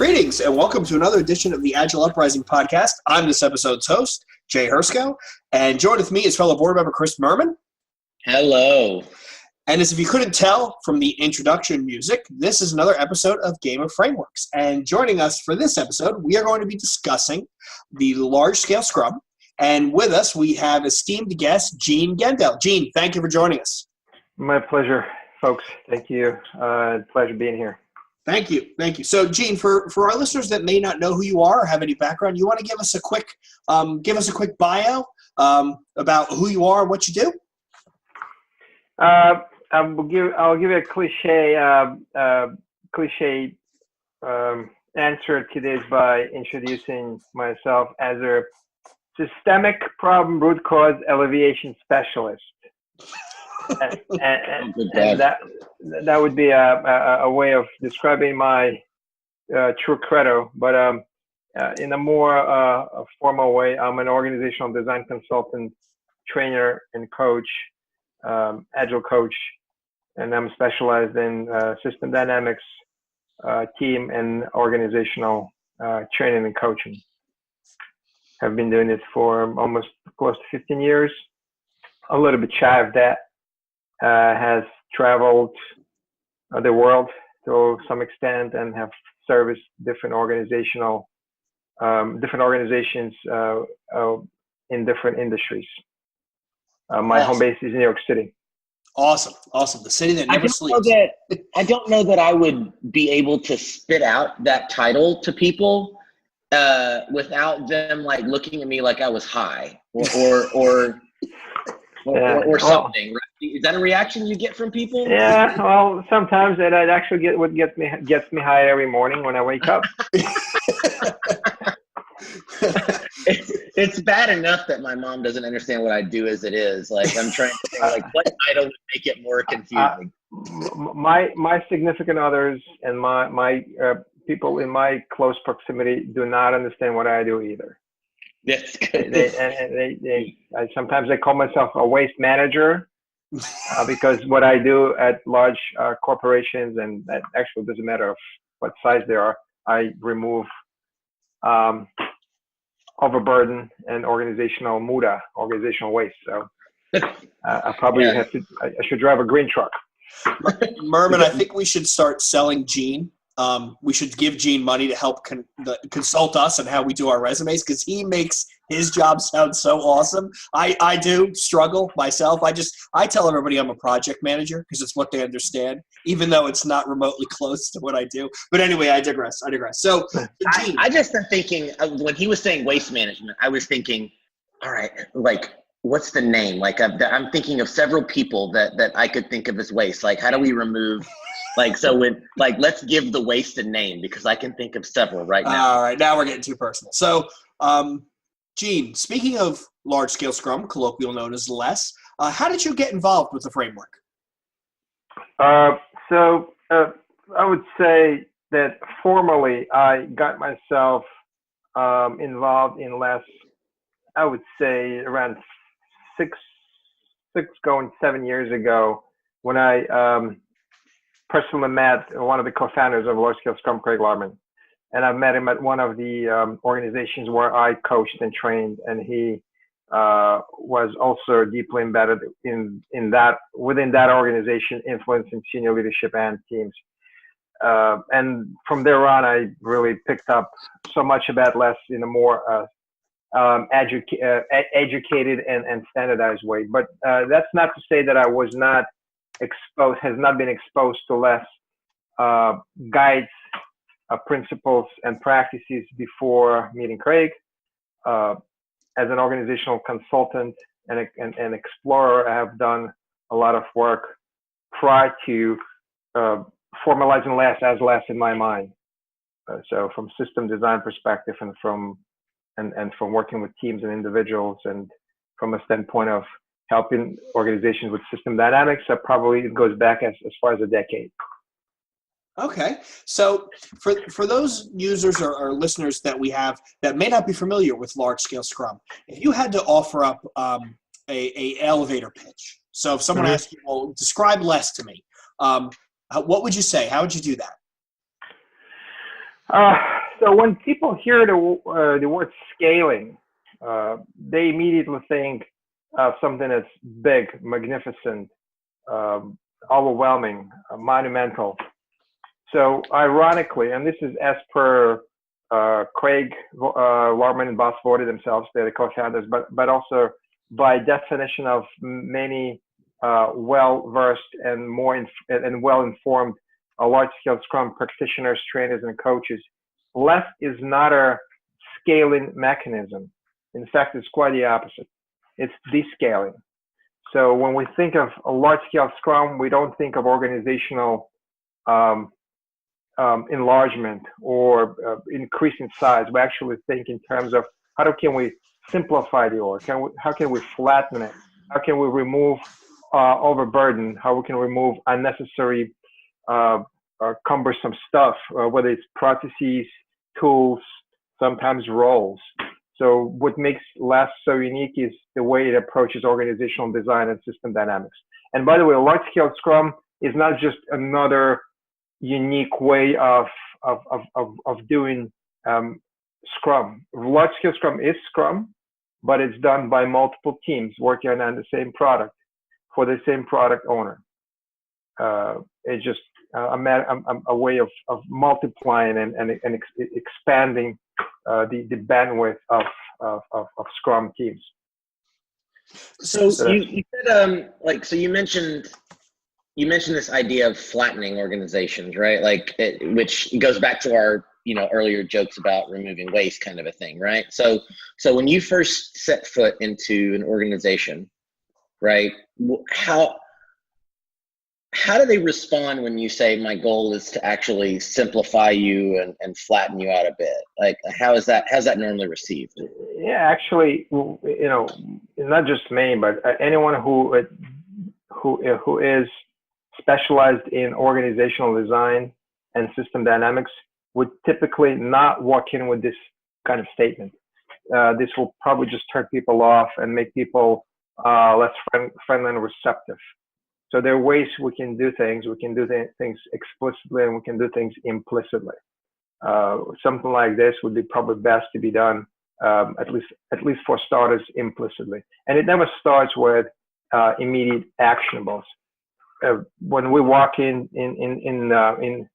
Greetings and welcome to another edition of the Agile Uprising podcast. I'm this episode's host, Jay Hersko, and joined with me is fellow board member Chris Merman. Hello. And as if you couldn't tell from the introduction music, this is another episode of Game of Frameworks. And joining us for this episode, we are going to be discussing the Large Scale Scrum. And with us, we have esteemed guest, Gene Gendel. Gene, thank you for joining us. My pleasure, folks. Thank you. Pleasure being here. Thank you. Thank you. So, Gene, for our listeners that may not know who you are or have any background, you want to give us a quick bio about who you are and what you do? I'll give you a cliche answer to this by introducing myself as a systemic problem root cause alleviation specialist. and that would be a way of describing my true credo. But in a more formal way, I'm an organizational design consultant, trainer, and coach, agile coach, and I'm specialized in system dynamics, team, and organizational training and coaching. I've been doing it for almost close to 15 years. A little bit shy of that. Has traveled the world to some extent and have serviced different organizations in different industries. My home base is New York City. Awesome. The city that never sleeps. I don't know that I would be able to spit out that title to people without them like looking at me like I was high or something. Right? Is that a reaction you get from people? Yeah, well, sometimes that actually gets me high every morning when I wake up. It's bad enough that my mom doesn't understand what I do as it is. Like I'm trying to think like what title would make it more confusing. My significant others and my people in my close proximity do not understand what I do either. That's good. Sometimes I call myself a waste manager because what I do at large corporations, and that actually doesn't matter of what size they are, I remove overburden and organizational Muda, organizational waste. So I probably I should drive a green truck. Merman, I think we should start selling Gene. We should give Gene money to help consult us on how we do our resumes because he makes his job sound so awesome. I do struggle myself. I tell everybody I'm a project manager because it's what they understand, even though it's not remotely close to what I do. But anyway, I digress. So Gene, I just am thinking when he was saying waste management, I was thinking, all right, like what's the name? Like I'm thinking of several people that I could think of as waste. Like how do we remove? Let's give the waste a name because I can think of several right now. All right, now we're getting too personal. So, Gene, speaking of Large Scale Scrum, colloquially known as LESS, how did you get involved with the framework? So I would say that formally I got myself involved in LESS, I would say around six going 7 years ago when I personally met one of the co-founders of Large Scale Scrum, Craig Larman. And I met him at one of the organizations where I coached and trained, and he was also deeply embedded within that organization, influencing senior leadership and teams. And from there on, I really picked up so much about LESS in a more educated and standardized way. But that's not to say that I was not has not been exposed to LESS guides, principles, and practices before meeting Craig. As an organizational consultant and explorer, I have done a lot of work prior to formalizing LESS as LESS in my mind. So from system design perspective and from working with teams and individuals and from a standpoint of helping organizations with system dynamics, probably it goes back as far as a decade. Okay. So for those users or listeners that we have that may not be familiar with Large Scale Scrum, if you had to offer up a elevator pitch, so if someone asked you, well, describe LESS to me, what would you say? How would you do that? Uh, so when people hear the word scaling, they immediately think of something that's big, magnificent, overwhelming, monumental. So ironically, and this is as per Craig Larman and Boss Vorda themselves, they're the co-founders, but also by definition of many well-versed and and well-informed large-scale Scrum practitioners, trainers, and coaches, less is not a scaling mechanism. In fact, it's quite the opposite. It's descaling. So when we think of a large-scale Scrum, we don't think of organizational enlargement or increasing size. We actually think in terms of can we simplify the org? How can we flatten it? How can we remove overburden? How we can remove unnecessary cumbersome stuff, whether it's processes, tools, sometimes roles. So what makes LAS so unique is the way it approaches organizational design and system dynamics. And by the way, large-scale Scrum is not just another unique way of doing Scrum. Large-scale Scrum is Scrum, but it's done by multiple teams working on the same product for the same product owner. It's just a way of multiplying and expanding the bandwidth of Scrum teams. So you said so you mentioned this idea of flattening organizations, right? Which goes back to our earlier jokes about removing waste, kind of a thing, right? So when you first set foot into an organization, right? How do they respond when you say my goal is to actually simplify you and flatten you out a bit? Like how's that normally received? Yeah, actually, not just me, but anyone who is specialized in organizational design and system dynamics would typically not walk in with this kind of statement. This will probably just turn people off and make people less friendly and receptive. So there are ways we can do things. We can do things explicitly and we can do things implicitly. Something like this would be probably best to be done, at least for starters, implicitly. And it never starts with immediate actionables. When we walk in the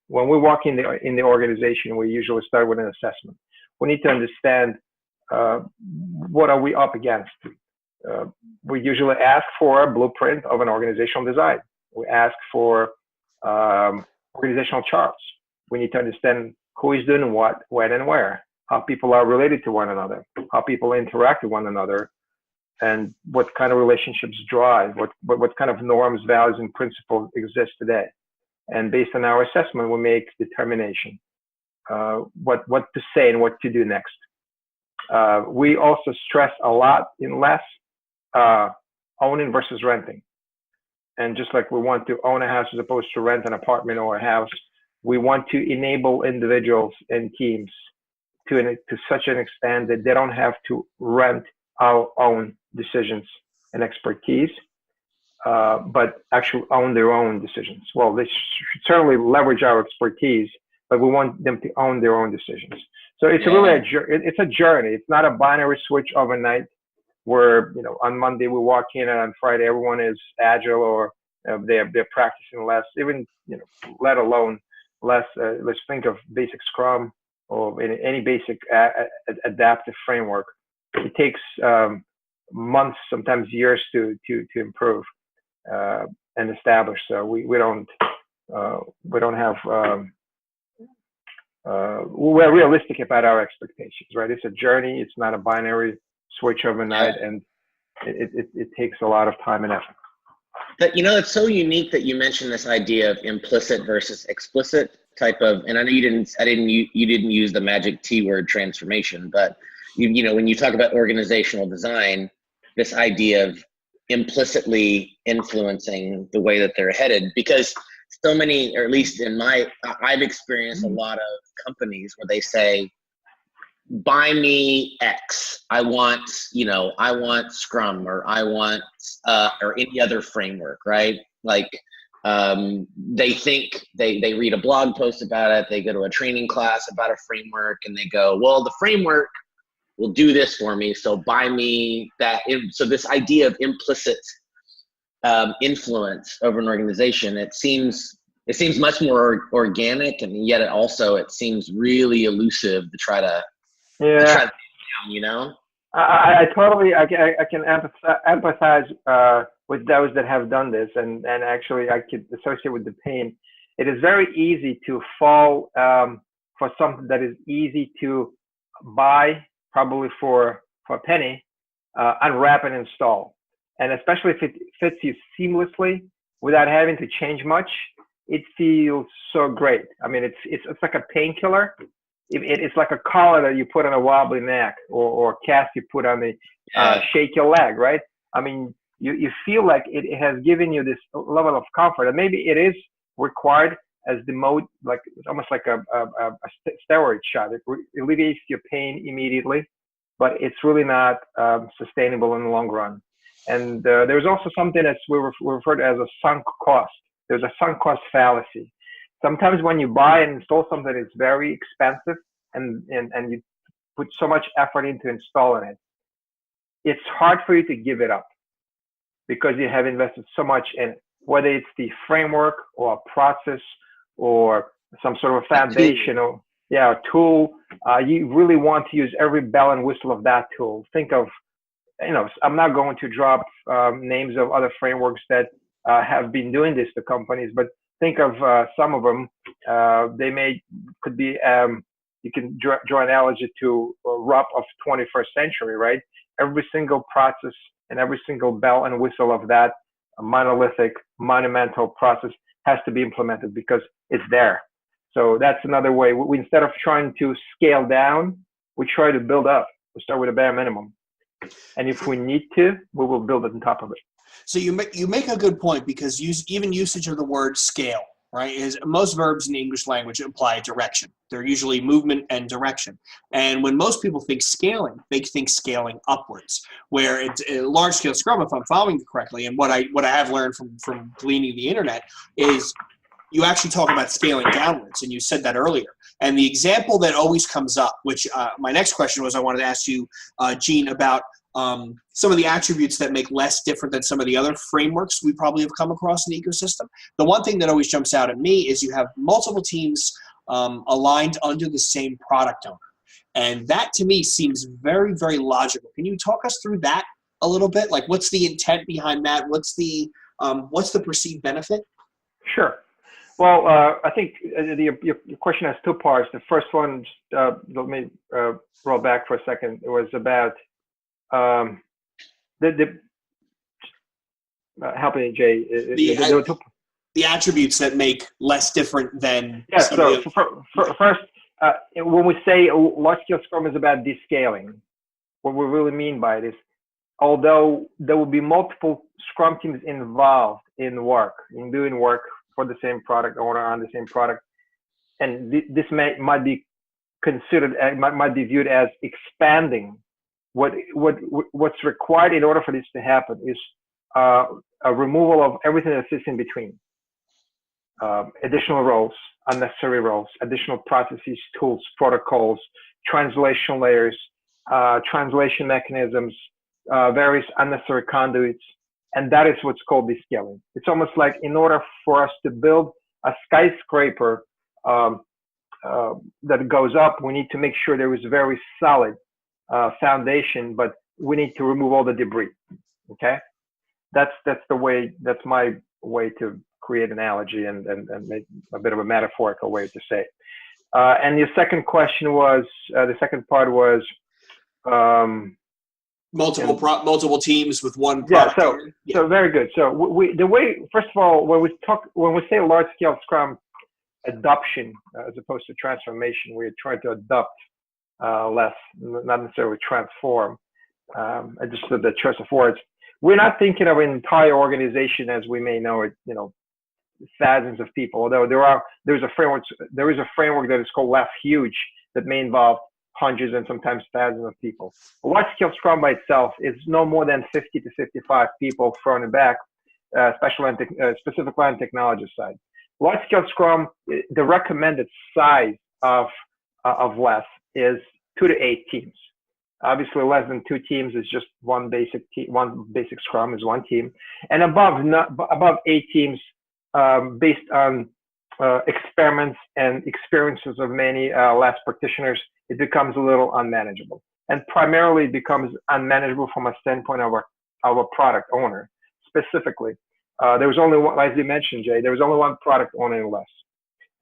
organization, we usually start with an assessment. We need to understand what are we up against. We usually ask for a blueprint of an organizational design. We ask for organizational charts. We need to understand who is doing what, when, and where, how people are related to one another, how people interact with one another, and what kind of relationships drive, what kind of norms, values, and principles exist today. And based on our assessment, we make determination, what to say and what to do next. We also stress a lot in LAS, owning versus renting. And just like we want to own a house as opposed to rent an apartment or a house, we want to enable individuals and teams to such an extent that they don't have to rent our own decisions and expertise, but actually own their own decisions. Well, they should certainly leverage our expertise, but we want them to own their own decisions. So it's really a journey. It's not a binary switch overnight where on Monday we walk in and on Friday everyone is agile or they're practicing less. Even let alone less. Let's think of basic Scrum or any basic adaptive framework. It takes months, sometimes years to improve and establish. So we don't have. We're realistic about our expectations, right? It's a journey. It's not a binary switch overnight, and it takes a lot of time and effort. But it's so unique that you mentioned this idea of implicit versus explicit type of. And I know you didn't use the magic T word transformation, but when you talk about organizational design, this idea of implicitly influencing the way that they're headed, because so many, or at least I've experienced a lot of companies where they say, buy me X. I want Scrum or I want, or any other framework, right? Like They think they read a blog post about it. They go to a training class about a framework and they go, well, the framework will do this for me. So buy me that. So this idea of implicit influence over an organization, it seems much more organic, and yet it seems really elusive to try to, you know? I totally, I can empathize with those that have done this, and actually I could associate with the pain. It is very easy to fall for something that is easy to buy, probably for a penny, unwrap and install. And especially if it fits you seamlessly without having to change much, it feels so great. I mean, it's like a painkiller. It's like a collar that you put on a wobbly neck, or a cast you put on the shake your leg, right? I mean, you feel like it has given you this level of comfort, and maybe it is required as the mode, like almost like a steroid shot. It alleviates your pain immediately, but it's really not sustainable in the long run. And there's also something that's we refer to as a sunk cost. There's a sunk cost fallacy. Sometimes when you buy and install something that's very expensive and you put so much effort into installing it, it's hard for you to give it up because you have invested so much in it, whether it's the framework or a process or some sort of foundation or a tool. You really want to use every bell and whistle of that tool. Think of, I'm not going to drop names of other frameworks that have been doing this to companies, but think of some of them. Could be, you can draw an analogy to RUP of 21st century, right? Every single process and every single bell and whistle of that monolithic, monumental process has to be implemented because it's there. So that's another way. We instead of trying to scale down, we try to build up. We start with a bare minimum. And if we need to, we will build it on top of it. So you make a good point, because even usage of the word scale, right, is most verbs in the English language imply direction. They're usually movement and direction. And when most people think scaling, they think scaling upwards, where it's a large scale scrum, if I'm following you correctly, and what I have learned from gleaning the internet is you actually talk about scaling downwards, and you said that earlier. And the example that always comes up, which my next question was, I wanted to ask you, Gene, about some of the attributes that make less different than some of the other frameworks we probably have come across in the ecosystem. The one thing that always jumps out at me is you have multiple teams aligned under the same product owner. And that to me seems very, very logical. Can you talk us through that a little bit? Like, what's the intent behind that? What's the perceived benefit? Sure. Well, I think your question has two parts. The first one, let me roll back for a second. It was about help me, Jay. The attributes that make less different than. Yeah. So first, when we say large scale Scrum is about descaling, what we really mean by it is, although there will be multiple Scrum teams involved in doing work for the same product owner on the same product, and this might be considered, might be viewed as expanding. What's required in order for this to happen is a removal of everything that sits in between. Additional roles, unnecessary roles, additional processes, tools, protocols, translation layers, translation mechanisms, various unnecessary conduits, and that is what's called descaling. It's almost like in order for us to build a skyscraper that goes up, we need to make sure there is very solid foundation, but we need to remove all the debris. Okay, that's my way to create an analogy and make a bit of a metaphorical way to say it. And your second question was, the second part was multiple teams with one product. So very good. So the way, first of all, when we say large scale Scrum adoption as opposed to transformation, we're trying to adopt less, not necessarily transform. I just said the choice of words. We're not thinking of an entire organization as we may know it, thousands of people. Although there is a framework that is called Less Huge that may involve hundreds and sometimes thousands of people. A large scale Scrum by itself is no more than 50 to 55 people front and back, specifically on technology side. Large scale Scrum, the recommended size of less is 2 to 8 teams. Obviously, less than 2 teams is just one basic Scrum is 1 team, and above 8 teams, based on experiments and experiences of many less practitioners, it becomes a little unmanageable, and primarily becomes unmanageable from a standpoint of a product owner. Specifically, there was only one, as you mentioned, Jay, there was only one product owner in less,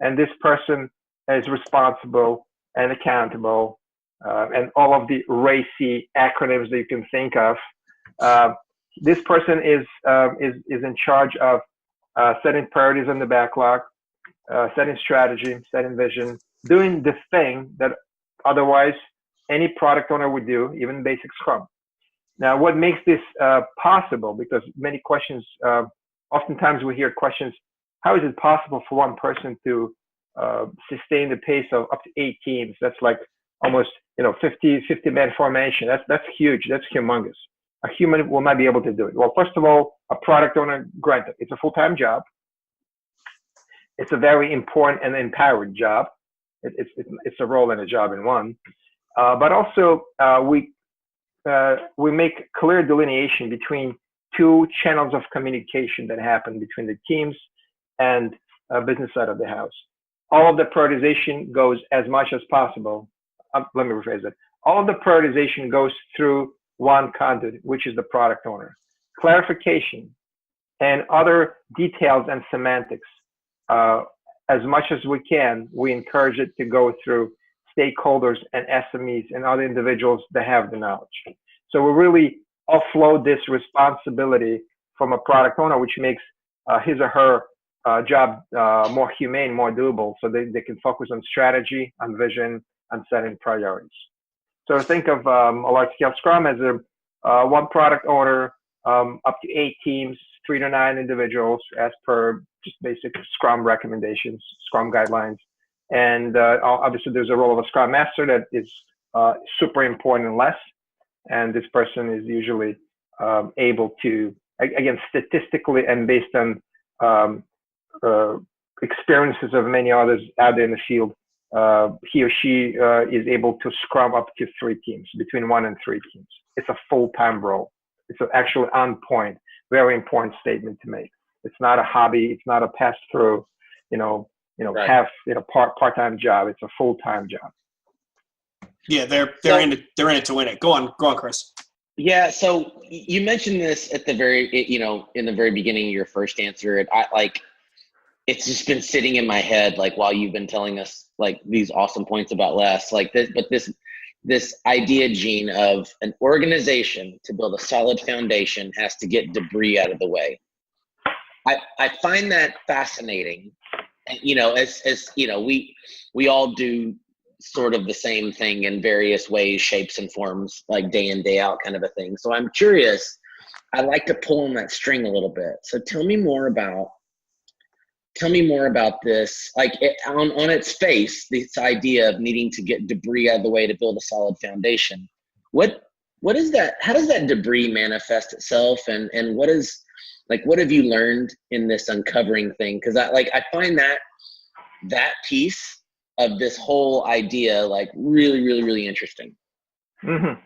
and this person is responsible and accountable, and all of the racy acronyms that you can think of. This person is in charge of setting priorities in the backlog, setting strategy, setting vision, doing the thing that otherwise any product owner would do, even basic Scrum. Now, what makes this possible? Because many questions, oftentimes we hear questions, how is it possible for one person to sustain the pace of up to 8 teams? That's like almost 50-man formation. That's huge. That's humongous. A human will not be able to do it. Well, first of all, a product owner, granted, it's a full-time job. It's a very important and empowered job. It's a role and a job in one. But also, we make clear delineation between 2 channels of communication that happen between the teams and business side of the house. All of the prioritization goes as much as possible. Let me rephrase it. All of the prioritization goes through one conduit, which is the product owner. Clarification and other details and semantics, as much as we can, we encourage it to go through stakeholders and SMEs and other individuals that have the knowledge. So we really offload this responsibility from a product owner, which makes his or her job more humane, more doable, so they can focus on strategy, on vision, on setting priorities. So think of a large scale Scrum as a one product owner, up to 8 teams, 3 to 9 individuals, as per just basic Scrum recommendations, Scrum guidelines. And obviously there's a role of a Scrum Master that is super important and less. And this person is usually able to, again, statistically and based on experiences of many others out there in the field, he or she is able to scrum up to 3 teams, between 1 and 3 teams. It's a full-time role. It's actually on point, very important statement to make. It's not a hobby. It's not a pass-through, right. Part-time job. It's a full-time job. Yeah, they're in it to win it. Go on, Chris. Yeah, so you mentioned this at the very, in the very beginning of your first answer. It's just been sitting in my head, like, while you've been telling us like these awesome points about less, like this, but this idea, Gene, of an organization to build a solid foundation has to get debris out of the way. I find that fascinating. And, as we all do sort of the same thing in various ways, shapes and forms, like day in, day out kind of a thing. So I'm curious, I like to pull on that string a little bit. So tell me more about this, like on its face, this idea of needing to get debris out of the way to build a solid foundation. What is that? How does that debris manifest itself? And what have you learned in this uncovering thing? Because I find that piece of this whole idea like really, really, really interesting. Mm-hmm.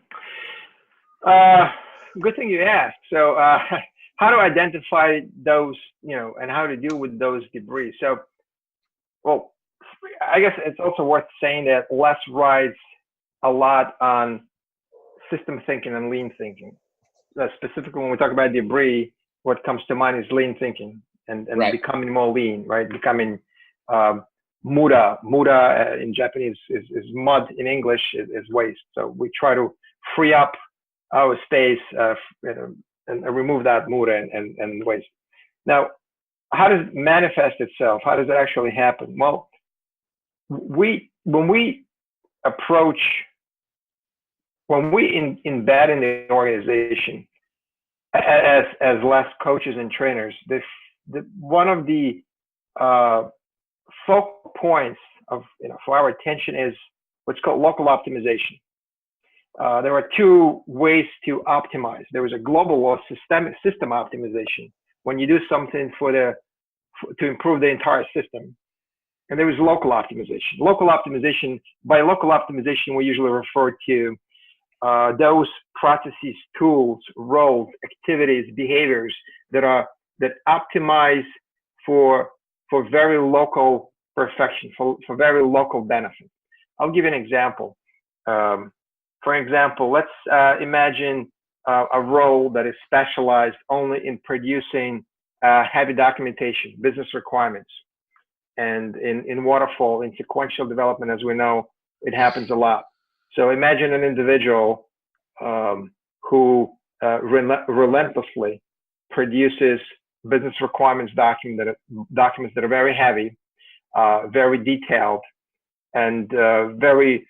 Good thing you asked. So how to identify those, and how to deal with those debris. So, well, I guess it's also worth saying that Les rides a lot on system thinking and lean thinking. Specifically, when we talk about debris, what comes to mind is lean thinking and right. Becoming more lean, right? Becoming Muda. Muda in Japanese is mud in English is waste. So we try to free up our space and remove that Muda and waste. Now, how does it manifest itself? How does it actually happen? Well, when we embed in the organization as less coaches and trainers, one of the focal points of for our attention is what's called local optimization. There are 2 ways to optimize. There is a global or system optimization, when you do something to improve the entire system. And there is local optimization. By local optimization, we usually refer to those processes, tools, roles, activities, behaviors that optimize for very local perfection, for very local benefit. I'll give you an example. For example, let's imagine a role that is specialized only in producing heavy documentation, business requirements. And in waterfall, in sequential development, as we know, it happens a lot. So imagine an individual who relentlessly produces business requirements documents that are very heavy, very detailed, and very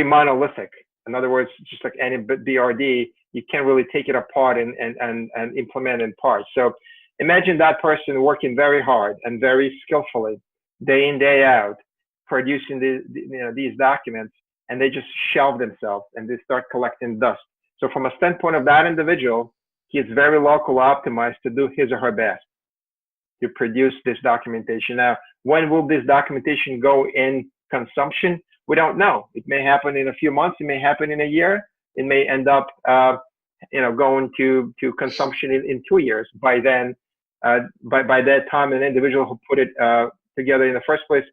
monolithic. In other words, just like any BRD, you can't really take it apart and implement in parts. So imagine that person working very hard and very skillfully, day in, day out, producing these documents, and they just shelve themselves and they start collecting dust. So from a standpoint of that individual, he is very local optimized to do his or her best to produce this documentation. Now, when will this documentation go in consumption? We don't know. It may happen in a few months. It may happen in a year. It may end up, going to consumption in 2 years. By then, by that time, an individual who put it together in the first place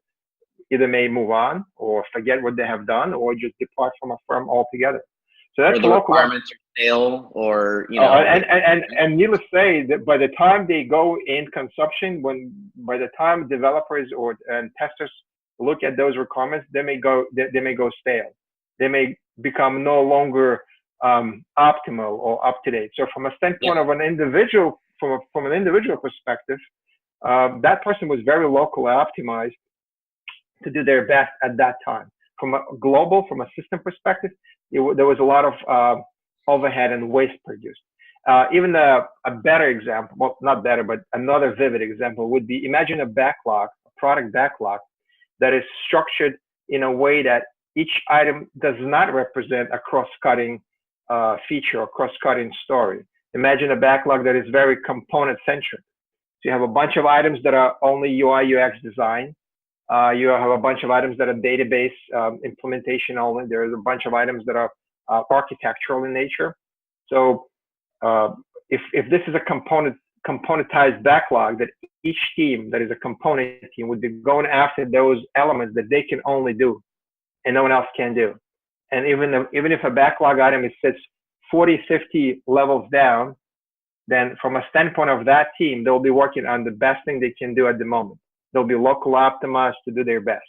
either may move on or forget what they have done or just depart from a firm altogether. So that's or the requirements are stale, or and needless to say that by the time they go in consumption, by the time developers and testers look at those requirements, they may go stale. They may become no longer optimal or up to date. So from a standpoint of an individual, from an individual perspective, that person was very locally optimized to do their best at that time. From a system perspective, there was a lot of overhead and waste produced. Even a better example, well, not better, but another vivid example would be, imagine a product backlog that is structured in a way that each item does not represent a cross-cutting feature or cross-cutting story. Imagine a backlog that is very component-centric. So you have a bunch of items that are only UI, UX design. You have a bunch of items that are database implementation only. There's a bunch of items that are architectural in nature. So if this is a componentized backlog, that each team that is a component team would be going after those elements that they can only do and no one else can do. And even if a backlog item sits 40, 50 levels down, then from a standpoint of that team, they'll be working on the best thing they can do at the moment. They'll be local optimized to do their best.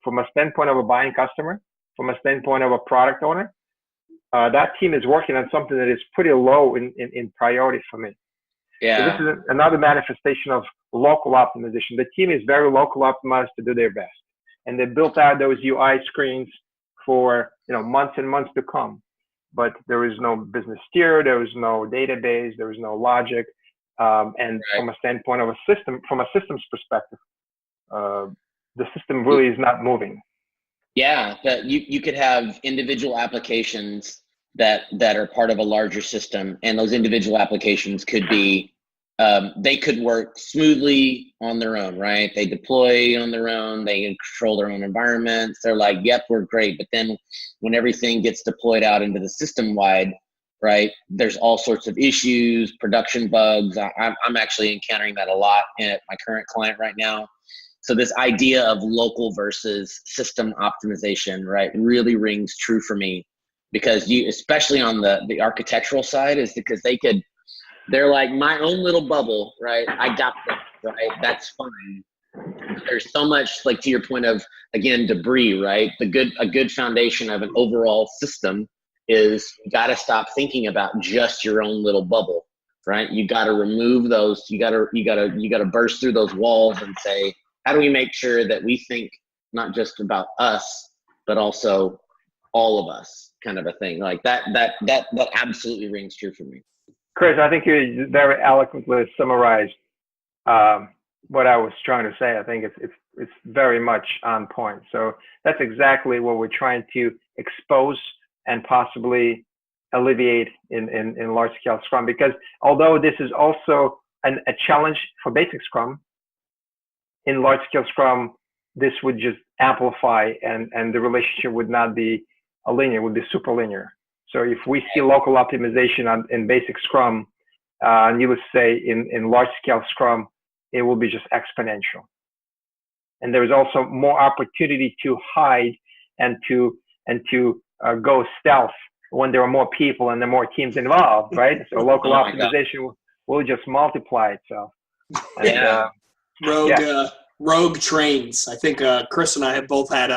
From a standpoint of a buying customer, from a standpoint of a product owner, that team is working on something that is pretty low in priority for me. Yeah. So this is another manifestation of local optimization. The team is very local optimized to do their best. And they built out those UI screens for months and months to come. But there is no business steer, there is no database, there is no logic. And from a standpoint of from a systems perspective, the system really is not moving. Yeah, that you could have individual applications that are part of a larger system, and those individual applications could be they could work smoothly on their own, right? They deploy on their own, they control their own environments. They're like, yep, we're great. But then when everything gets deployed out into the system wide, right, there's all sorts of issues, production bugs. I'm actually encountering that a lot at my current client right now. So this idea of local versus system optimization, right, really rings true for me, because especially on the architectural side, is because they're like, my own little bubble, right? I got that, right? That's fine. There's so much, like, to your point of, again, debris, right? A good foundation of an overall system is, you got to stop thinking about just your own little bubble, right? You got to remove those. You got to burst through those walls and say, how do we make sure that we think not just about us, but also all of us, kind of a thing. Like that absolutely rings true for me. Chris, I think you very eloquently summarized what I was trying to say. I think it's very much on point. So that's exactly what we're trying to expose and possibly alleviate in large scale Scrum, because although this is also a challenge for basic Scrum, in large scale Scrum, this would just amplify, and the relationship would not be a linear, it would be super linear. So if we see local optimization in basic Scrum, needless to say, in large scale Scrum, it will be just exponential. And there is also more opportunity to hide and to go stealth when there are more people and there are more teams involved, right? So local optimization will just multiply itself. And, rogue trains. I think Chris and I have both had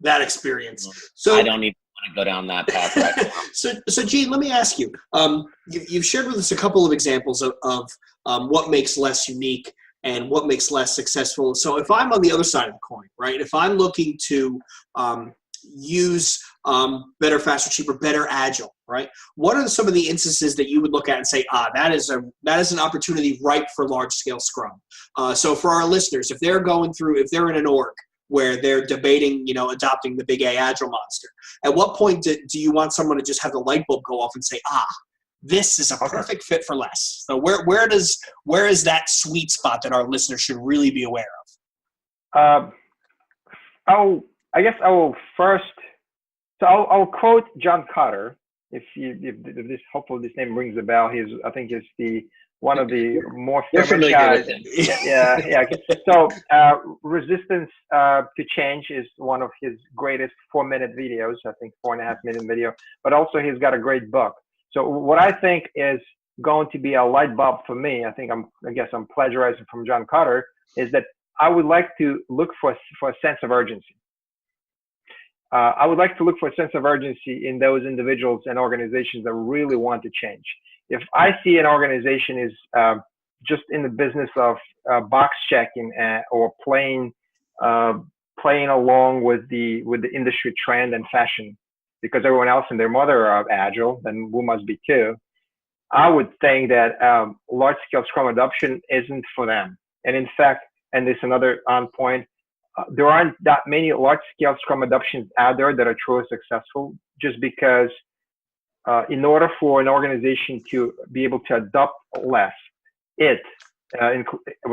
that experience. So I don't even want to go down that path right now. So Gene, let me ask you. You've shared with us a couple of examples of what makes less unique and what makes less successful. So if I'm on the other side of the coin, right? If I'm looking to use better, faster, cheaper, better, agile, right? What are some of the instances that you would look at and say, that is an opportunity ripe for large scale Scrum? So for our listeners, if they're in an org where they're debating, adopting the big A agile monster, at what point do you want someone to just have the light bulb go off and say, this is a perfect fit for less? So where is that sweet spot that our listeners should really be aware of? I guess I will first. So I'll quote John Kotter. If this, hopefully this name rings a bell. I think he's one of the more famous guys. Yeah. So resistance to change is one of his greatest 4-minute videos. I think 4.5-minute video. But also he's got a great book. So what I think is going to be a light bulb for me, I guess I'm plagiarizing from John Kotter, is that I would like to look for a sense of urgency. I would like to look for a sense of urgency in those individuals and organizations that really want to change. If I see an organization is just in the business of box checking or playing along with the industry trend and fashion, because everyone else and their mother are agile, then we must be too. I would think that large-scale Scrum adoption isn't for them. And in fact, and this is another on point, there aren't that many large-scale Scrum adoptions out there that are truly successful, just because in order for an organization to be able to adopt less, when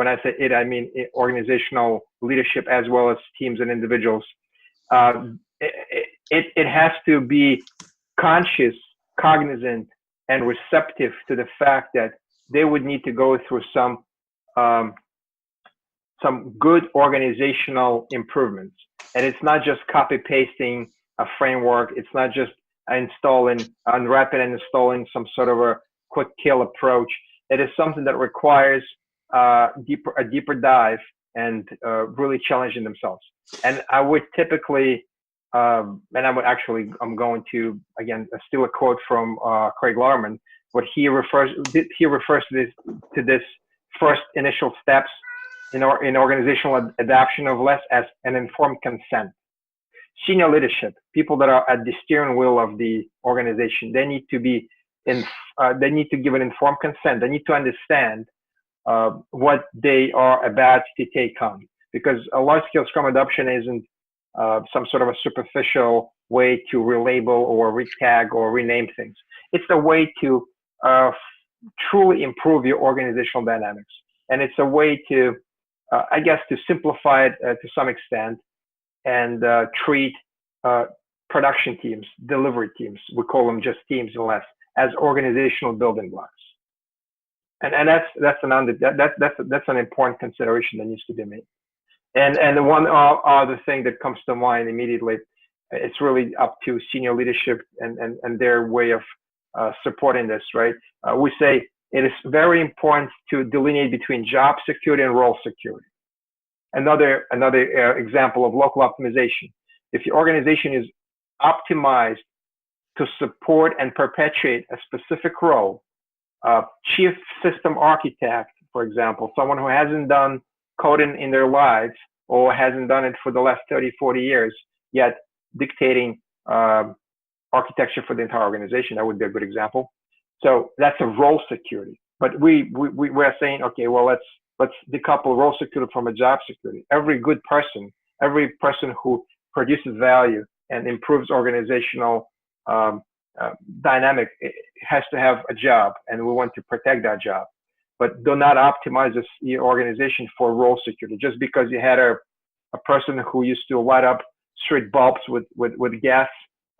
I say it, I mean organizational leadership as well as teams and individuals, it has to be conscious, cognizant, and receptive to the fact that they would need to go through some good organizational improvements. And it's not just copy pasting a framework. It's not just unwrapping and installing some sort of a quick kill approach. It is something that requires a deeper dive and really challenging themselves. And I would typically, I'm going to, again, steal a quote from Craig Larman, what he refers to this first initial steps in organizational adoption of less as an informed consent. Senior leadership, people that are at the steering wheel of the organization, they need to give an informed consent. They need to understand what they are about to take on, because a large-scale Scrum adoption isn't some sort of a superficial way to relabel or retag or rename things. It's a way to truly improve your organizational dynamics, and it's a way to to simplify it to some extent and treat production teams, delivery teams, we call them just teams and less, as organizational building blocks. And that's an important consideration that needs to be made. And the one other thing that comes to mind immediately, it's really up to senior leadership and their way of supporting this, right? We say it is very important to delineate between job security and role security. Another example of local optimization. If your organization is optimized to support and perpetuate a specific role, chief system architect, for example, someone who hasn't done coding in their lives or hasn't done it for the last 30, 40 years, yet dictating architecture for the entire organization, that would be a good example. So that's a role security. But we're saying, okay, well, let's decouple role security from a job security. Every good person, every person who produces value and improves organizational dynamic, it has to have a job, and we want to protect that job. But do not optimize your organization for role security. Just because you had a person who used to light up street bulbs with gas,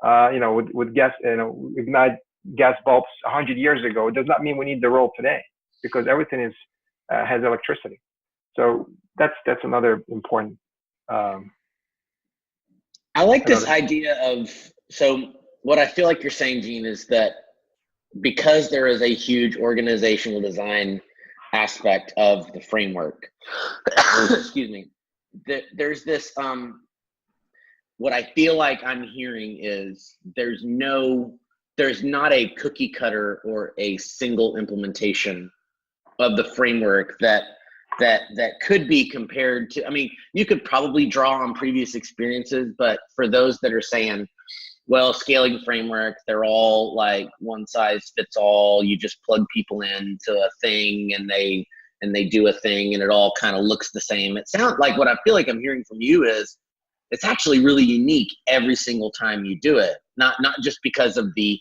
with gas, ignite gas bulbs 100 years ago, it does not mean we need the role today, because everything has electricity. So that's another important. I like this idea of, so what I feel like you're saying, Gene, is that because there is a huge organizational design aspect of the framework, excuse me, there's this, what I feel like I'm hearing is there's not a cookie cutter or a single implementation of the framework that could be compared to, I mean, you could probably draw on previous experiences, but for those that are saying, well, scaling framework, they're all like one size fits all. You just plug people into a thing and they do a thing and it all kind of looks the same. It sounds like, what I feel like I'm hearing from you is it's actually really unique every single time you do it. Not just because of the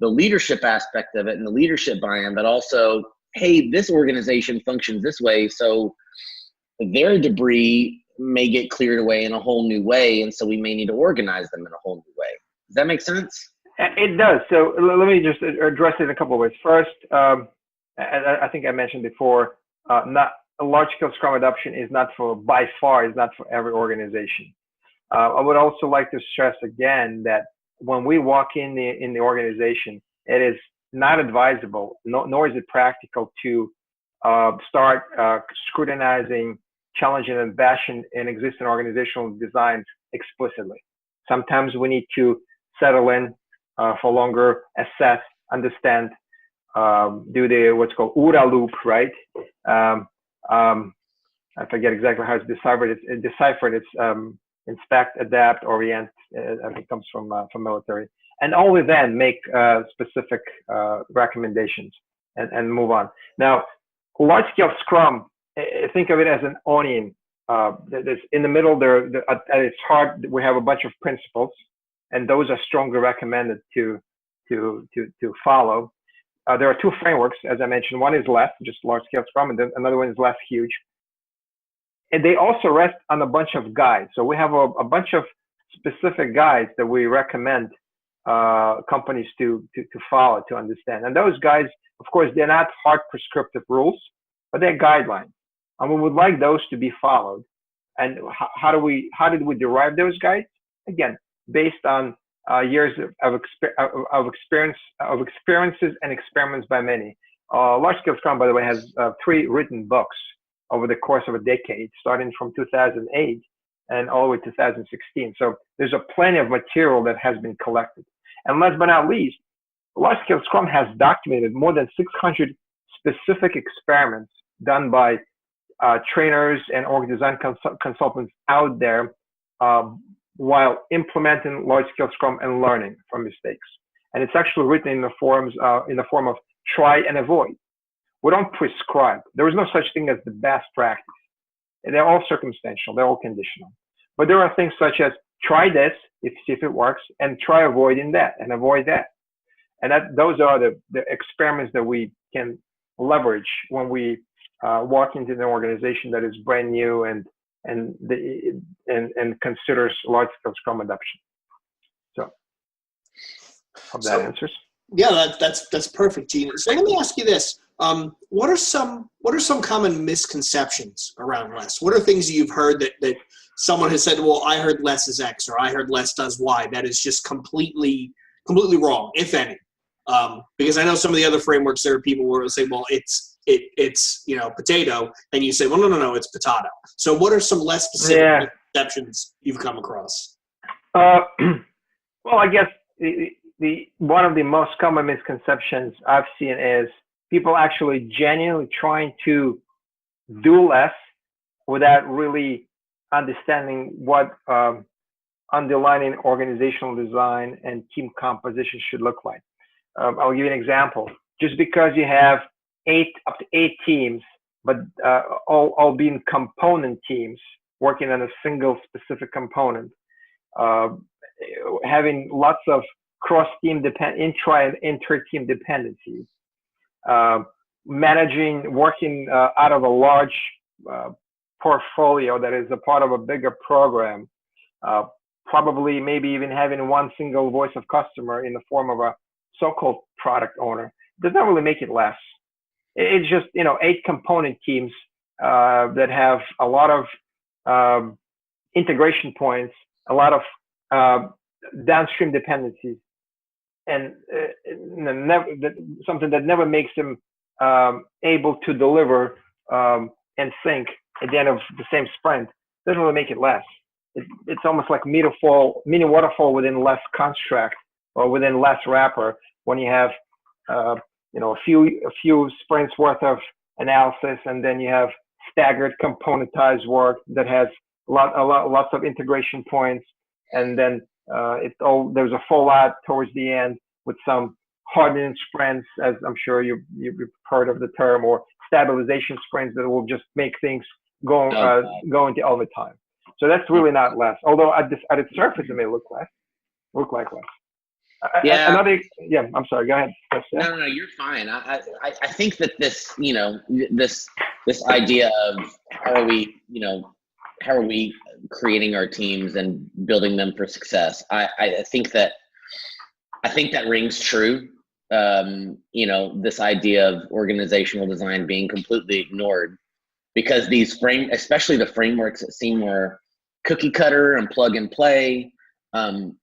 leadership aspect of it and the leadership buy-in, but also, hey, this organization functions this way, so their debris may get cleared away in a whole new way, and so we may need to organize them in a whole new way. Does that make sense? It does. So let me just address it in a couple of ways. First, I think I mentioned before, not a large-scale Scrum adoption is not by far not for every organization. I would also like to stress again that when we walk in the organization, it is not advisable, nor is it practical to start scrutinizing, challenging, and bashing in existing organizational designs explicitly. Sometimes we need to settle in for longer, assess, understand, do what's called OODA loop, right? I forget exactly how it's deciphered. It's inspect, adapt, orient. I think it comes from military. And only then make specific recommendations and move on. Now, large-scale Scrum, think of it as an onion. There's in the middle, at its heart, we have a bunch of principles, and those are strongly recommended to follow. There are two frameworks, as I mentioned. One is less, just large-scale Scrum, and then another one is less huge. And they also rest on a bunch of guides. So we have a bunch of specific guides that we recommend companies to follow, to understand. And those guides, of course, they're not hard prescriptive rules, but they're guidelines. And we would like those to be followed. And how did we derive those guides? Again, based on years of experiences and experiments by many. Large Scale Scrum, by the way, has 3 written books over the course of a decade, starting from 2008 and all the way to 2016. So there's plenty of material that has been collected. And last but not least, Large Scale Scrum has documented more than 600 specific experiments done by trainers and org design consultants out there while implementing Large Scale Scrum and learning from mistakes. And it's actually written in the form of try and avoid. We don't prescribe. There is no such thing as the best practice. They're all circumstantial. They're all conditional. But there are things such as try this, see if it works, and try avoiding that and avoid that. And those are the experiments that we can leverage when we walk into an organization that is brand new and considers large-scale Scrum adoption. So, hope that answers. Yeah, that's perfect, Gene. So let me ask you this: what are some common misconceptions around less? What are things you've heard that someone has said? Well, I heard less is X, or I heard less does Y. That is just completely wrong, if any. Because I know some of the other frameworks, there are people who will say, well, it's potato, and you say, well, no, it's potato. So what are some less specific misconceptions you've come across? Well, I guess the one of the most common misconceptions I've seen is people actually genuinely trying to do less without really understanding what underlying organizational design and team composition should look like. I'll give you an example. Just because you have up to eight teams, but all being component teams working on a single specific component, having lots of cross-team intra and inter-team dependencies, working out of a large portfolio that is a part of a bigger program, probably maybe even having one single voice of customer in the form of a so-called product owner, does not really make it less. It's just, 8 component teams that have a lot of integration points, a lot of downstream dependencies, and something that never makes them able to deliver and sync at the end of the same sprint. Doesn't really make it less. It's almost like mini waterfall within less construct or within less wrapper when you have a few sprints worth of analysis, and then you have staggered componentized work that has lots of integration points, and then there's a fallout towards the end with some hardening sprints, as I'm sure you've heard of the term, or stabilization sprints that will just make things go into overtime. So that's really not less. Although at its surface it may look like less. Yeah. I'm sorry. Go ahead. No, you're fine. I think that this, this idea of how are we creating our teams and building them for success. I think that rings true. This idea of organizational design being completely ignored because especially the frameworks that seem more cookie cutter and plug and play.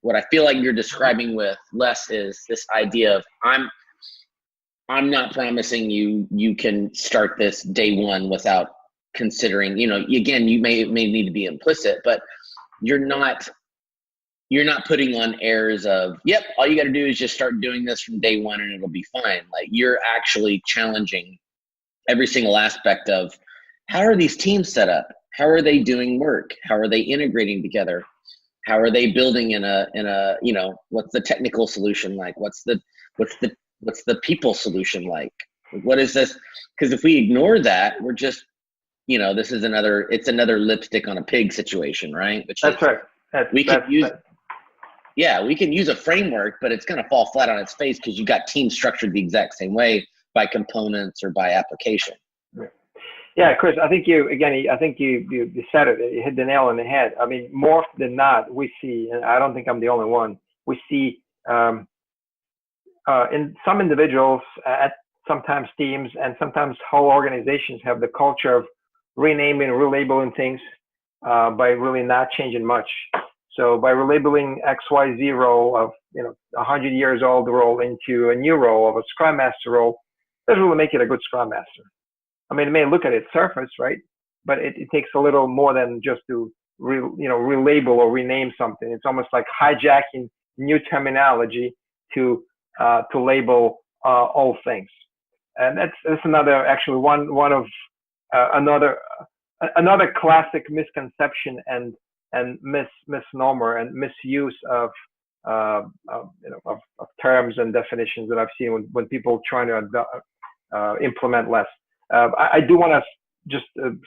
What I feel like you're describing with Les is this idea of I'm not promising you can start this day one without considering, again, you may need to be implicit, but you're not putting on airs of, yep, all you got to do is just start doing this from day one and it'll be fine. Like, you're actually challenging every single aspect of how are these teams set up? How are they doing work? How are they integrating together? How are they building in a what's the technical solution like? What's the people solution like? What is this? Because if we ignore that, we're just, this is another lipstick on a pig situation, right? That's right. We can use a framework, but it's going to fall flat on its face because you got teams structured the exact same way by components or by application. Yeah, Chris, I think you said it. You hit the nail on the head. I mean, more often than not, we see, and I don't think I'm the only one, we see in some individuals, sometimes teams, and sometimes whole organizations have the culture of renaming, relabeling things by really not changing much. So by relabeling XYZ role of 100 years old role into a new role of a Scrum Master role, doesn't really make it a good Scrum Master. I mean, it may look at its surface, right? But it takes a little more than just to relabel or rename something. It's almost like hijacking new terminology to label old things. And that's another another classic misconception and misnomer and misuse of terms and definitions that I've seen when people trying to implement less. I do want to just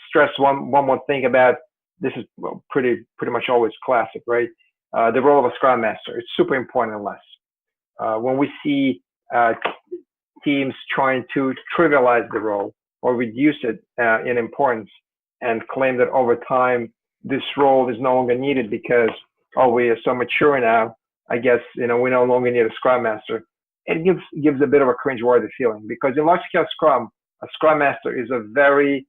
stress one more thing about this. Is pretty much always classic, right? The role of a Scrum Master. It's super important in less. When we see teams trying to trivialize the role or reduce it in importance and claim that over time this role is no longer needed because we are so mature now, I guess we no longer need a Scrum Master. It gives a bit of a cringe-worthy feeling, because in large scale Scrum, a Scrum Master is a very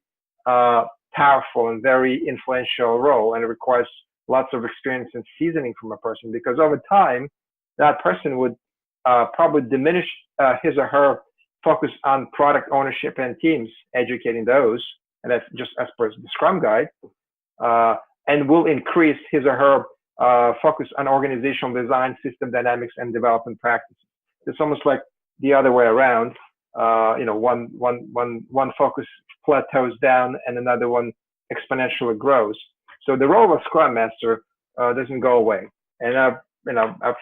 powerful and very influential role, and it requires lots of experience and seasoning from a person, because over time that person would probably diminish his or her focus on product ownership and teams, educating those, and that's just as per the Scrum Guide, and will increase his or her focus on organizational design, system dynamics, and development practices. It's almost like the other way around. One focus plateaus down and another one exponentially grows. So the role of a Scrum Master doesn't go away. And I've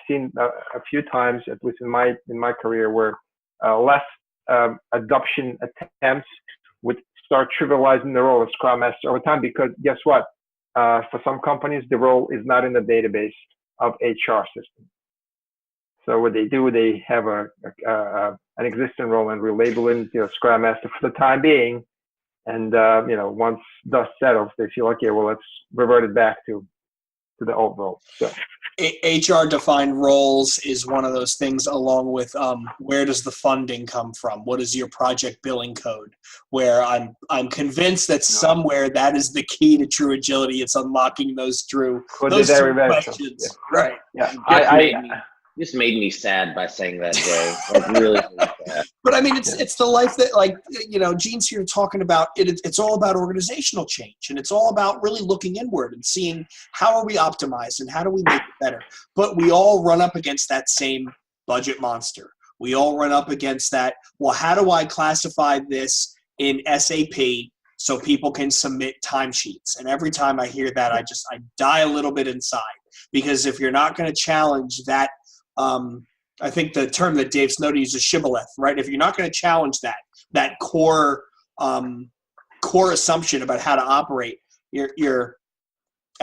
seen a few times, at least in my career, where less adoption attempts would start trivializing the role of Scrum Master over time, because guess what? For some companies, the role is not in the database of HR system. So what they do, they have an existing role and relabel it, Scrum Master for the time being. And once dust settles, they feel, okay, well, let's revert it back to the old role. So HR defined roles is one of those things, along with where does the funding come from? What is your project billing code? Where I'm convinced that somewhere that is the key to true agility. It's unlocking those two questions. Yeah. Right. Yeah. Just made me sad by saying that, Jay. Like, really sad. But I mean, it's the life that, Gene's here talking about. It's all about organizational change, and it's all about really looking inward and seeing how are we optimized and how do we make it better. But we all run up against that same budget monster. We all run up against that. Well, how do I classify this in SAP so people can submit timesheets? And every time I hear that, I die a little bit inside, because if you're not going to challenge that. I think the term that Dave Snowden uses is shibboleth, right? If you're not going to challenge that core assumption about how to operate, you're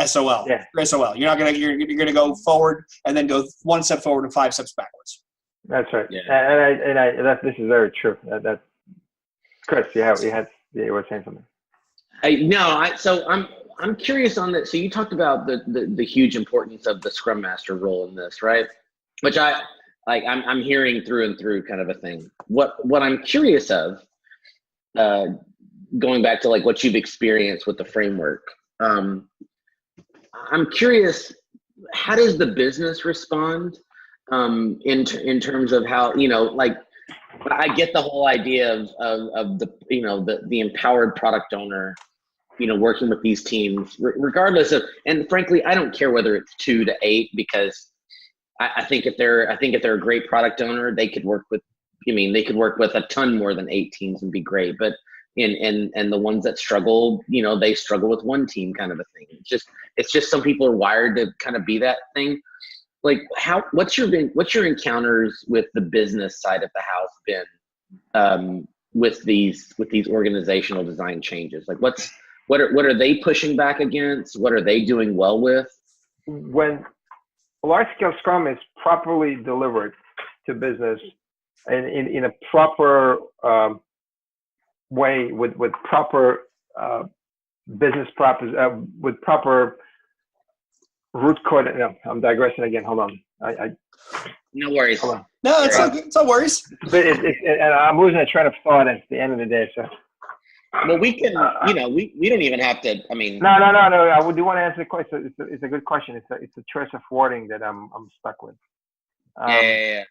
SOL. Yeah. You're SOL. You're going to go forward and then go one step forward and 5 steps backwards. That's right. Yeah. This is very true. That Chris, you were saying something. So I'm curious on that. So you talked about the huge importance of the Scrum Master role in this, right? Which I'm hearing through and through kind of a thing. What I'm curious of, going back to like what you've experienced with the framework, I'm curious, how does the business respond in terms of how, I get the whole idea of the empowered product owner, working with these teams, regardless of, and frankly, I don't care whether it's 2 to 8, because I think if they're a great product owner, they could work with a ton more than 8 teams and be great. But and the ones that struggle, they struggle with 1 team kind of a thing. It's just some people are wired to kind of be that thing. Like, what's your encounters with the business side of the house been with these organizational design changes? Like, what are they pushing back against? What are they doing well with? When Large Scale Scrum is properly delivered to business in a proper way, with proper business with proper root code. No, I'm digressing again. Hold on. No worries. Hold on. No, it's not good. It's no worries. And I'm losing a train of thought at the end of the day. So. Well, we can, we don't even have to. I mean, no. I do want to answer the question. It's a good question. It's a choice of wording that I'm stuck with. Yeah.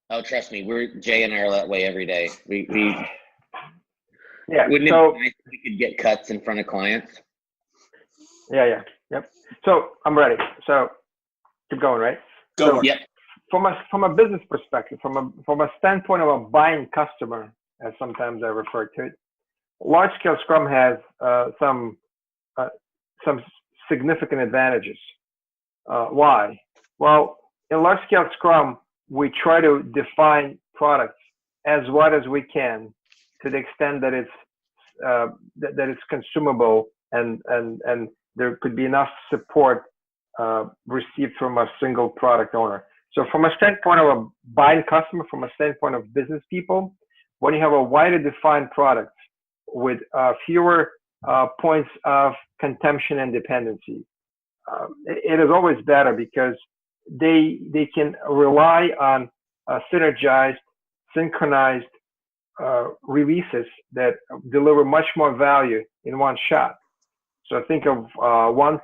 Oh, trust me, Jay and I are that way every day. We yeah. Wouldn't it be nice if we could get cuts in front of clients? Yeah. Yep. So I'm ready. So keep going, right? Go. Yep. From a business perspective, from a standpoint of a buying customer, as sometimes I refer to it, Large Scale Scrum has some significant advantages. Why? Well, in Large Scale Scrum, we try to define products as wide as we can, to the extent that it's consumable and there could be enough support received from a single product owner. So from a standpoint of a buying customer, from a standpoint of business people, when you have a wider defined product with fewer points of consumption and dependency, it is always better, because they can rely on synergized, synchronized releases that deliver much more value in one shot. So think of one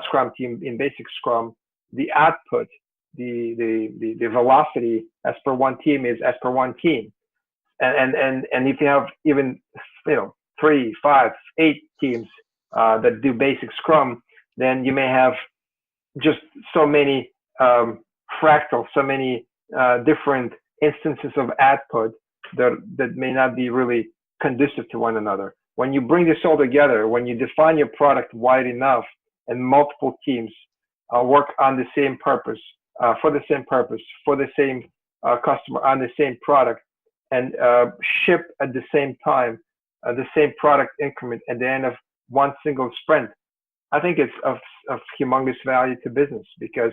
Scrum team in basic Scrum. The output, the velocity as per one team is as per one team. And if you have even 3, 5, 8 teams that do basic Scrum, then you may have just so many fractals, so many different instances of output that may not be really conducive to one another. When you bring this all together, when you define your product wide enough, and multiple teams work on the same purpose, for the same customer, on the same product, and ship at the same time, the same product increment at the end of one single sprint, I think it's of humongous value to business, because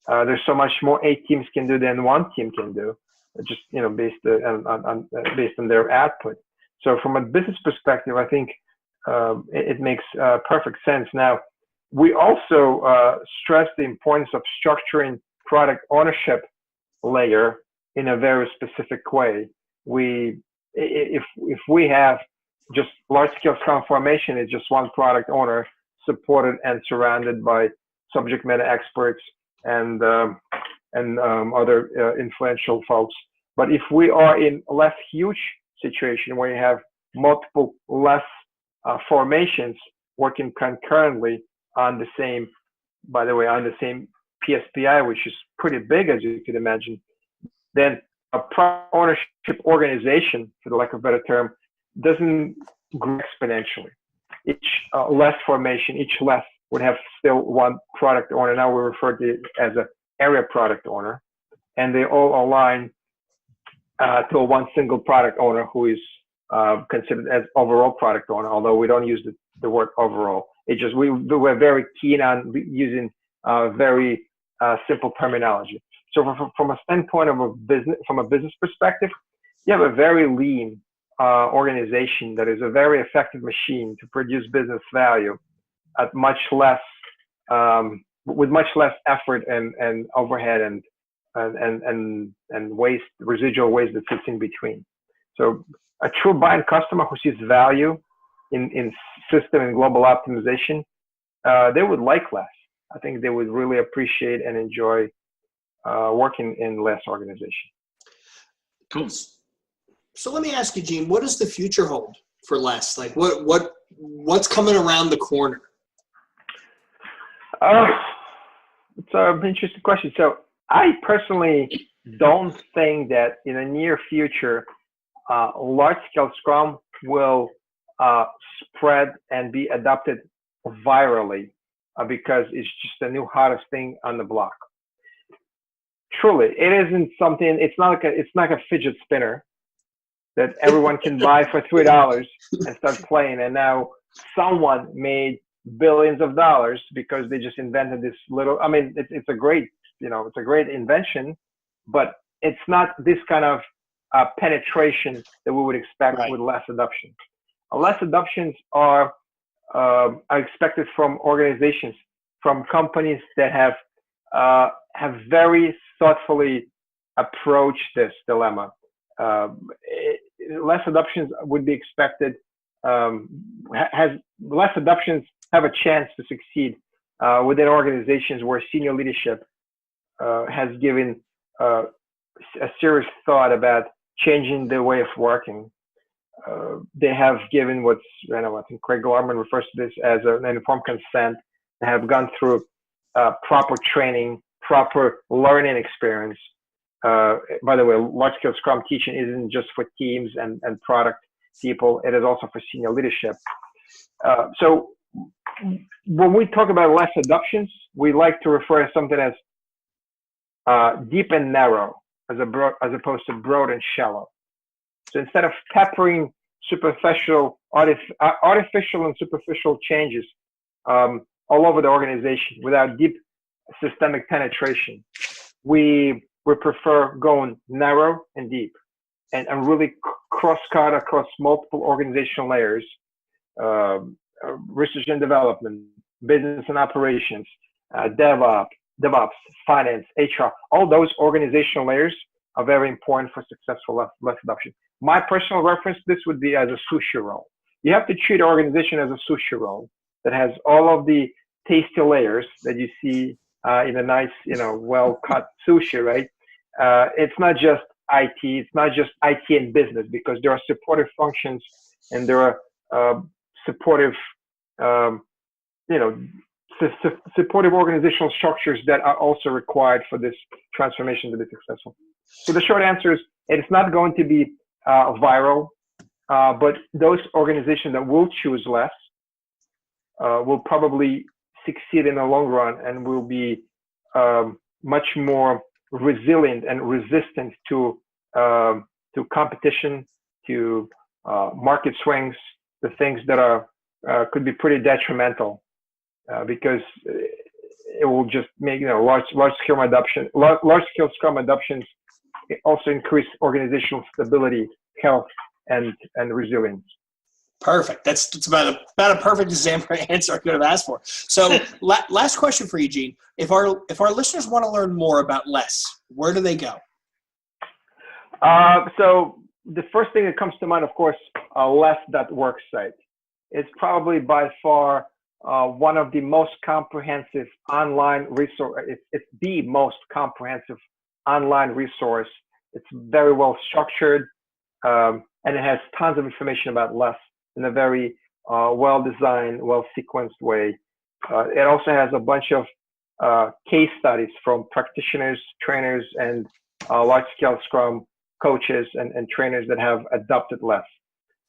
There's so much more 8 teams can do than 1 team can do, just based on their output. So from a business perspective, I think it makes perfect sense. Now, we also stress the importance of structuring product ownership layer in a very specific way. If we have just large scale Scrum formation, it's just one product owner supported and surrounded by subject matter experts and other influential folks. But if we are in a less huge situation where you have multiple less formations working concurrently on the same, by the way, on the same PSPI, which is pretty big, as you could imagine, then a product ownership organization, for the lack of a better term, doesn't grow exponentially. Each less formation, each less would have still one product owner. Now we refer to it as an area product owner, and they all align to one single product owner who is considered as overall product owner, although we don't use the word overall. It just, we're very keen on using very simple terminology. So from a standpoint of from a business perspective, you have a very lean organization that is a very effective machine to produce business value at much less, with much less effort and overhead and waste, residual waste that sits in between. So a true buying customer who sees value in system and global optimization, they would like less. I think they would really appreciate and enjoy working in less organization. Cool. So let me ask you, Gene, what does the future hold for less? Like what's coming around the corner? It's an interesting question. So I personally don't think that in the near future, large-scale Scrum will spread and be adopted virally because it's just the new hottest thing on the block. Truly, it isn't something. It's not like a fidget spinner that everyone can buy for $3 and start playing. And now someone made billions of dollars because they just invented this little. I mean, it's a great, it's a great invention, but it's not this kind of penetration that we would expect with less adoption. Less adoptions are expected from organizations, from companies that have very thoughtfully approached this dilemma. Less adoptions would be expected. Less adoptions have a chance to succeed within organizations where senior leadership has given a serious thought about changing their way of working. They have given I think Craig Garman refers to this as an informed consent. They have gone through proper training, proper learning experience. By the way, large-scale Scrum teaching isn't just for teams and product people. It is also for senior leadership. So when we talk about less adoptions, we like to refer to something as deep and narrow as opposed to broad and shallow. So instead of peppering artificial and superficial changes all over the organization without deep systemic penetration, we prefer going narrow and deep and really cross-cut across multiple organizational layers, research and development, business and operations, DevOps, finance, HR. All those organizational layers are very important for successful less adoption. My personal reference, this would be as a sushi roll. You have to treat an organization as a sushi roll that has all of the tasty layers that you see in a nice, well-cut sushi, right? It's not just IT. It's not just IT and business, because there are supportive functions and there are supportive, supportive organizational structures that are also required for this transformation to be successful. So the short answer is it's not going to be viral, but those organizations that will choose less will probably succeed in the long run and will be much more resilient and resistant to competition, to market swings, the things that are could be pretty detrimental, because it will just make large scale Scrum adoptions also increase organizational stability, health, and resilience. Perfect. That's about a perfect example answer I could have asked for. So last question for you, Gene. If our listeners want to learn more about less, where do they go? So the first thing that comes to mind, of course, less.work site. It's probably by far one of the most comprehensive online resource. It's the most comprehensive online resource. It's very well structured, and it has tons of information about less in a very well-designed, well-sequenced way. It also has a bunch of case studies from practitioners, trainers, and large-scale Scrum coaches and trainers that have adopted less.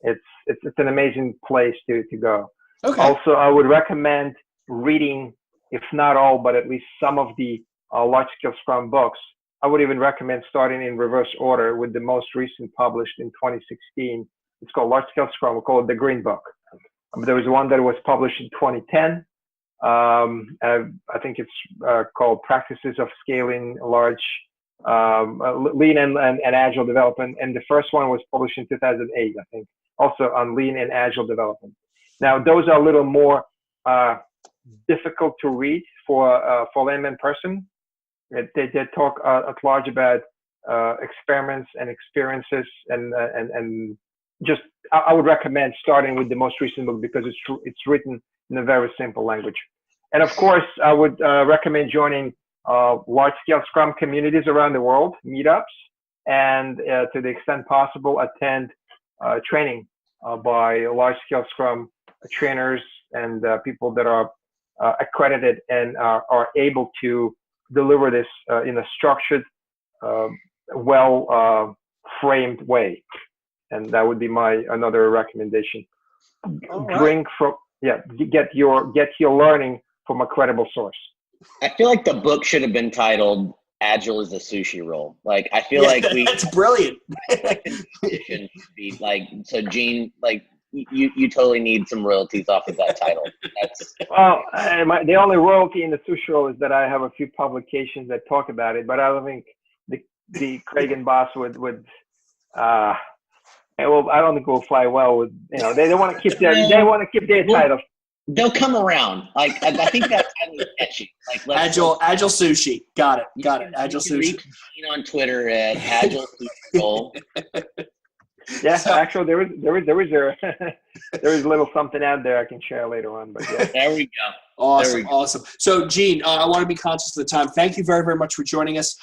It's an amazing place to go. Okay. Also, I would recommend reading, if not all, but at least some of the large-scale Scrum books. I would even recommend starting in reverse order with the most recent published in 2016. It's called Large Scale Scrum. We call it the Green Book. There was one that was published in 2010. I think it's called Practices of Scaling Large, Lean and Agile Development. And the first one was published in 2008, I think, also on Lean and Agile Development. Now, those are a little more difficult to read for layman person. They talk at large about experiments and experiences, and just I would recommend starting with the most recent book because it's written in a very simple language. And of course, I would recommend joining large-scale Scrum communities around the world, meetups, and to the extent possible, attend training by large-scale Scrum trainers and people that are accredited and are able to deliver this in a structured, framed way. And that would be another recommendation. Right. Get your learning from a credible source. I feel like the book should have been titled "Agile is a Sushi Roll." Like I feel like that's brilliant. should be like so. Gene, like you totally need some royalties off of that title. That's well, the only royalty in the sushi roll is that I have a few publications that talk about it, but I don't think the Craig and Boss would. Well, I don't think it will fly well with they want to keep their title. They'll come around. Like I think that title is catchy. Like Agile sushi. Got it. Agile sushi. On Twitter at Agile Sushi Roll. Yeah, actually, there is a little something out there I can share later on. But yeah, there we go. Awesome. So, Gene, I want to be conscious of the time. Thank you very, very much for joining us.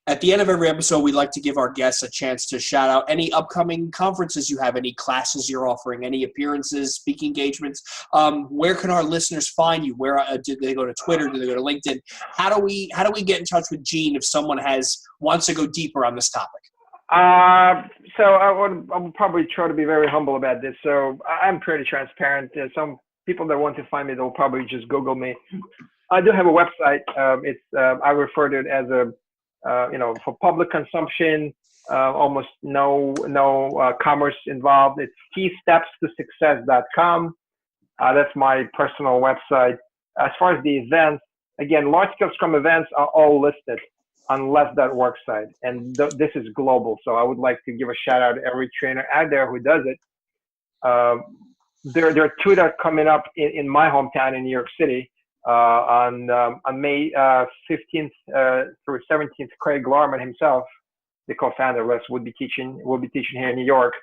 At the end of every episode, we like to give our guests a chance to shout out any upcoming conferences you have, any classes you're offering, any appearances, speaking engagements. Where can our listeners find you? Where do they go to Twitter? Do they go to LinkedIn? How do we get in touch with Gene if someone wants to go deeper on this topic? So I would probably try to be very humble about this. So I'm pretty transparent. Some people that want to find me, they'll probably just Google me. I do have a website. I refer to it as for public consumption, almost no commerce involved. It's keystepstosuccess.com. That's my personal website. As far as the events, again, large scale Scrum events are all listed on less.work site, and this is global. So I would like to give a shout out to every trainer out there who does it. There are two that are coming up in my hometown in New York City. On May 15th through 17th, Craig Larman himself, the co-founder of Les, will be teaching here in New York.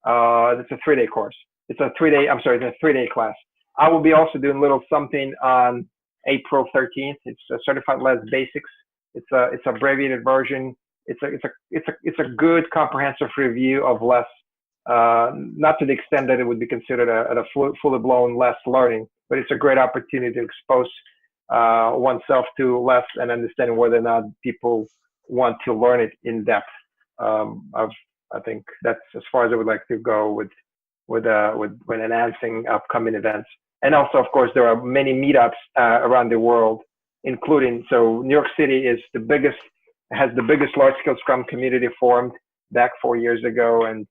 It's a 3-day course. It's a 3-day class. I will be also doing a little something on April 13th. It's a Certified Les Basics. It's abbreviated version. It's a good comprehensive review of Les. Not to the extent that it would be considered a fully blown Les learning, but it's a great opportunity to expose oneself to Les and understand whether or not people want to learn it in depth. I think that's as far as I would like to go with announcing upcoming events. And also, of course, there are many meetups around the world, including, so New York City has the biggest large scale Scrum community formed back 4 years ago, and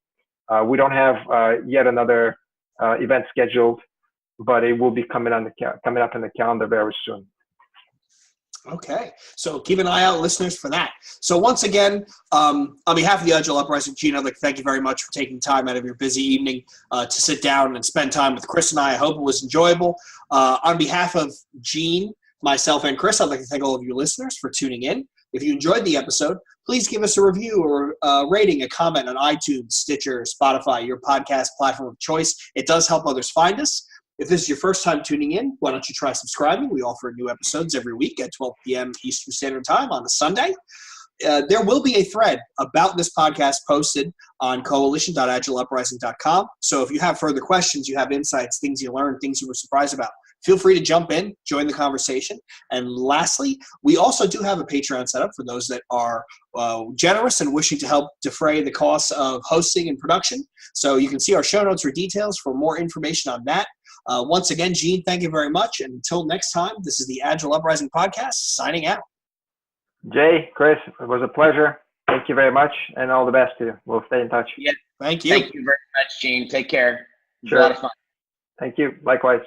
we don't have yet another event scheduled, but it will be coming up in the calendar very soon. Okay, so keep an eye out, listeners, for that. So once again, on behalf of the Agile Uprising, Gene, I'd like to thank you very much for taking time out of your busy evening to sit down and spend time with Chris and I. I hope it was enjoyable. On behalf of Gene, myself, and Chris, I'd like to thank all of you listeners for tuning in. If you enjoyed the episode, please give us a review or a rating, a comment on iTunes, Stitcher, Spotify, your podcast platform of choice. It does help others find us. If this is your first time tuning in, why don't you try subscribing? We offer new episodes every week at 12 p.m. Eastern Standard Time on a Sunday. There will be a thread about this podcast posted on coalition.agileuprising.com. So if you have further questions, you have insights, things you learned, things you were surprised about, feel free to jump in, join the conversation. And lastly, we also do have a Patreon set up for those that are generous and wishing to help defray the costs of hosting and production. So you can see our show notes for details for more information on that. Once again, Gene, thank you very much. And until next time, this is the Agile Uprising Podcast, signing out. Jay, Chris, it was a pleasure. Thank you very much, and all the best to you. We'll stay in touch. Yeah. Thank you. Thank you very much, Gene. Take care. It was Sure. a lot of fun. Thank you. Likewise.